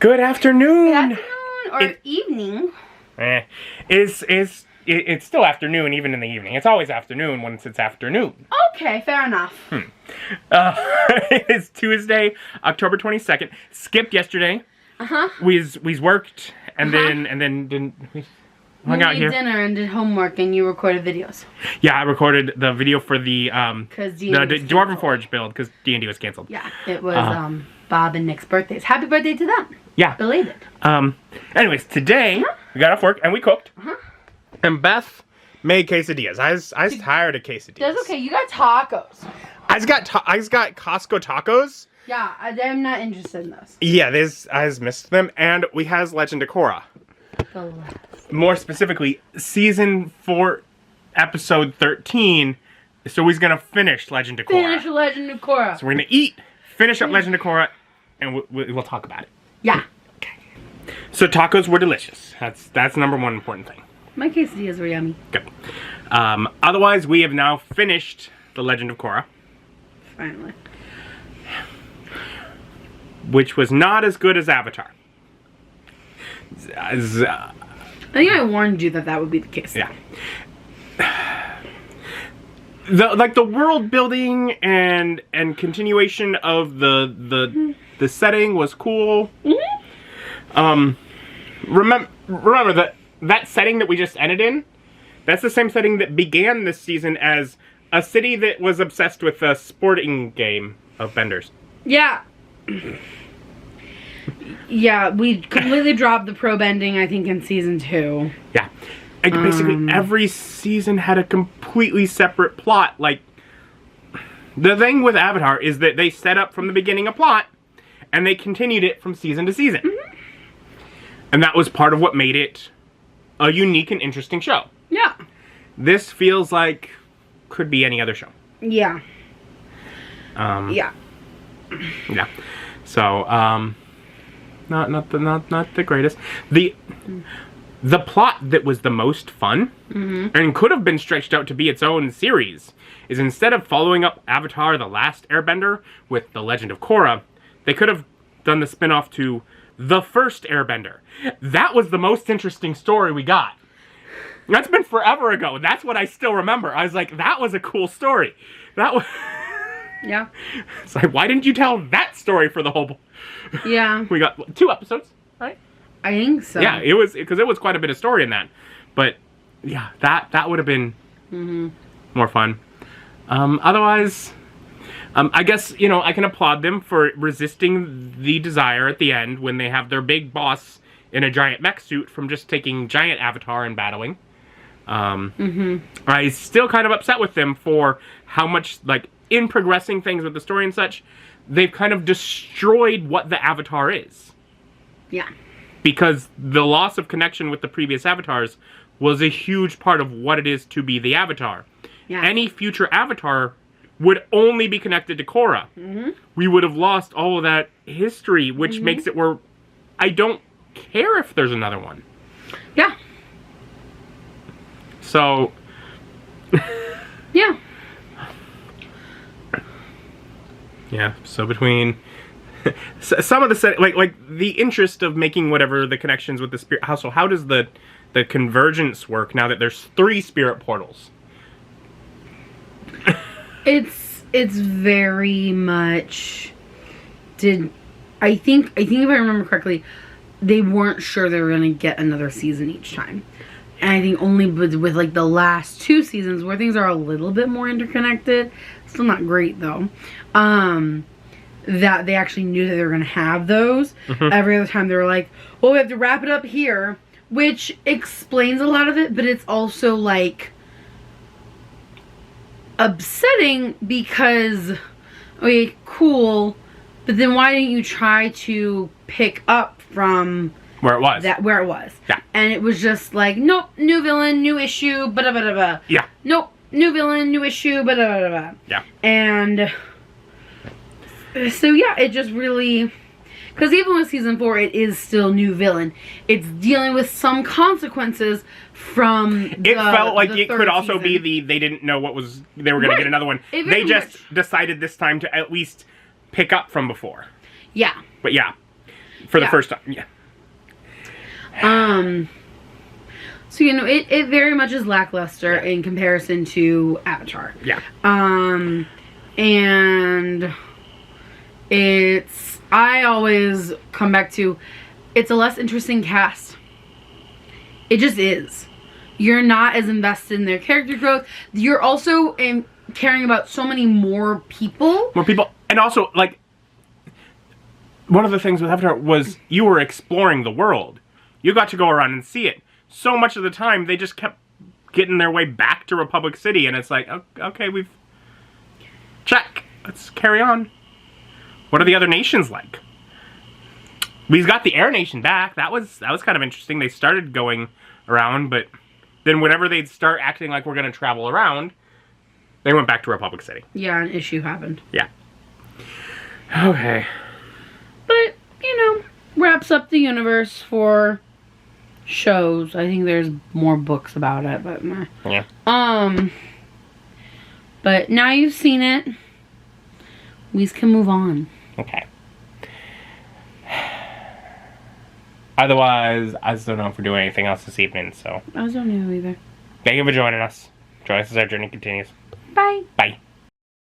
Good afternoon. Good afternoon or evening. It's still afternoon even in the evening. It's always afternoon once it's afternoon. Okay, fair enough. It's Tuesday, October 22nd. Skipped yesterday. We worked and then didn't we hung out here. Dinner and did homework and you recorded videos. Yeah, I recorded the video for the Dwarven Forge build because D&D was canceled. Yeah, it was Bob and Nick's birthdays. Happy birthday to them. Yeah. Belated. Anyways, today we got off work and we cooked. And Beth made quesadillas. I was tired of quesadillas. That's okay. You got tacos. I just got Costco tacos. Yeah, I'm not interested in those. Yeah, I just missed them, and we has Legend of Korra. More specifically, season 4, episode 13. So he's gonna finish Legend of Korra. Finish Legend of Korra. So we're gonna finish up Legend of Korra, and we'll talk about it. Yeah. Okay. So tacos were delicious. That's number one important thing. My quesadillas were yummy. Good. Otherwise, we have now finished the Legend of Korra. Finally. Which was not as good as Avatar. I think I warned you that would be the case. Yeah. The world building and continuation of the setting was cool. Remember that setting that we just ended in? That's the same setting that began this season as a city that was obsessed with a sporting game of benders. Yeah. Yeah, we completely dropped the pro bending, I think, in season 2. Yeah. Like, basically, every season had a completely separate plot. Like, the thing with Avatar is that they set up from the beginning a plot, and they continued it from season to season. And that was part of what made it a unique and interesting show. Yeah. This feels like could be any other show. Yeah. Yeah. So, not the greatest. The plot that was the most fun and could have been stretched out to be its own series is instead of following up Avatar: The Last Airbender with The Legend of Korra, they could have done the spin-off to The First Airbender. That was the most interesting story we got. That's been forever ago. That's what I still remember. I was like, that was a cool story. That was... Yeah. It's like, why didn't you tell that story for the whole... Yeah. We got 2 episodes, right? I think so. Yeah, it was, because it was quite a bit of story in that. But, yeah, that would have been more fun. Otherwise, I guess, I can applaud them for resisting the desire at the end when they have their big boss in a giant mech suit from just taking giant Avatar and battling. I'm still kind of upset with them for how much, like, in progressing things with the story and such, they've kind of destroyed what the Avatar is. Yeah. Because the loss of connection with the previous Avatars was a huge part of what it is to be the Avatar. Yeah. Any future Avatar would only be connected to Korra. We would have lost all of that history, which makes it where I don't care if there's another one. Yeah. So... Yeah. Yeah, so between some of the like the interest of making whatever the connections with the spirit house. So how does the convergence work now that there's 3 spirit portals? It's very much I think if I remember correctly, they weren't sure they were gonna get another season each time. And I think only with like the last 2 seasons where things are a little bit more interconnected, still not great though, that they actually knew that they were going to have those. Every other time they were like, well, we have to wrap it up here, which explains a lot of it, but it's also like upsetting because, okay, cool, but then why didn't you try to pick up from where it was? Where it was. Yeah. And it was just like, nope, new villain, new issue, blah, blah, blah, blah. Yeah. Nope, new villain, new issue, blah, blah, blah, blah. Yeah. And so, yeah, it just really... Because even with season 4, it is still new villain. It's dealing with some consequences from It felt like it could also be they didn't know what was... They were going to get another one. They just decided this time to at least pick up from before. Yeah. But yeah. For the first time, yeah. So, you know, it very much is lackluster in comparison to Avatar. Yeah. And I always come back to, it's a less interesting cast. It just is. You're not as invested in their character growth. You're also caring about so many more people. More people. And also, like, one of the things with Avatar was you were exploring the world. You got to go around and see it. So much of the time, they just kept getting their way back to Republic City, and it's like, okay, we've... Check. Let's carry on. What are the other nations like? We've got the Air Nation back. That was kind of interesting. They started going around, but then whenever they'd start acting like we're going to travel around, they went back to Republic City. Yeah, an issue happened. Yeah. Okay. But, you know, wraps up the universe for shows. I think there's more books about it, but meh. Yeah. But now you've seen it, we can move on. Okay. Otherwise, I just don't know if we're doing anything else this evening, so. I don't know either. Thank you for joining us. Join us as our journey continues. Bye. Bye.